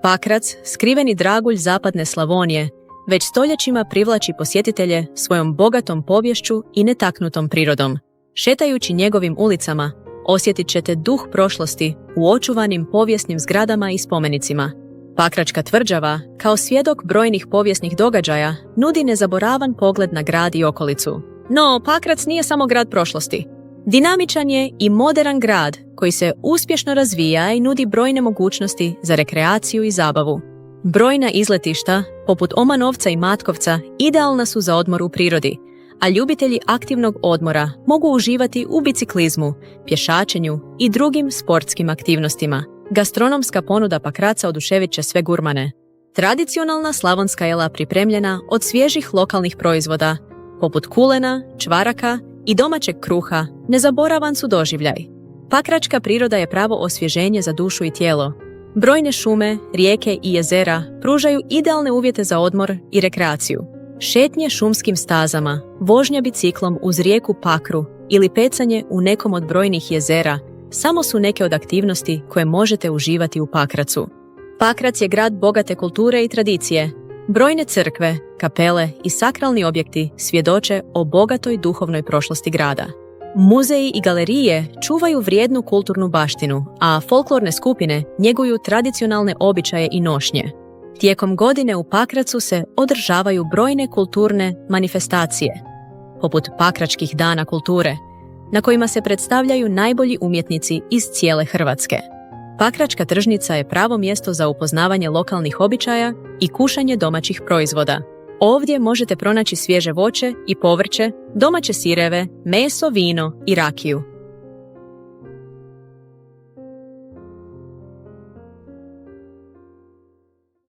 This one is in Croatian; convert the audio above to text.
Pakrac, skriveni dragulj zapadne Slavonije, već stoljećima privlači posjetitelje svojom bogatom poviješću i netaknutom prirodom. Šetajući njegovim ulicama, osjetit ćete duh prošlosti u očuvanim povijesnim zgradama i spomenicima. Pakračka tvrđava, kao svjedok brojnih povijesnih događaja, nudi nezaboravan pogled na grad i okolicu. No, Pakrac nije samo grad prošlosti. Dinamičan je i moderan grad koji se uspješno razvija i nudi brojne mogućnosti za rekreaciju i zabavu. Brojna izletišta, poput Omanovca i Matkovca, idealna su za odmor u prirodi, a ljubitelji aktivnog odmora mogu uživati u biciklizmu, pješačenju i drugim sportskim aktivnostima. Gastronomska ponuda Pakraca oduševit će sve gurmane. Tradicionalna slavonska jela pripremljena od svježih lokalnih proizvoda, poput kulena, čvaraka i domaćeg kruha, nezaboravan su doživljaj. Pakračka priroda je pravo osvježenje za dušu i tijelo. Brojne šume, rijeke i jezera pružaju idealne uvjete za odmor i rekreaciju. Šetnje šumskim stazama, vožnja biciklom uz rijeku Pakru ili pecanje u nekom od brojnih jezera samo su neke od aktivnosti koje možete uživati u Pakracu. Pakrac je grad bogate kulture i tradicije. Brojne crkve, kapele i sakralni objekti svjedoče o bogatoj duhovnoj prošlosti grada. Muzeji i galerije čuvaju vrijednu kulturnu baštinu, a folklorne skupine njeguju tradicionalne običaje i nošnje. Tijekom godine u Pakracu se održavaju brojne kulturne manifestacije, poput Pakračkih dana kulture, na kojima se predstavljaju najbolji umjetnici iz cijele Hrvatske. Pakračka tržnica je pravo mjesto za upoznavanje lokalnih običaja i kušanje domaćih proizvoda. Ovdje možete pronaći svježe voće i povrće, domaće sireve, meso, vino i rakiju.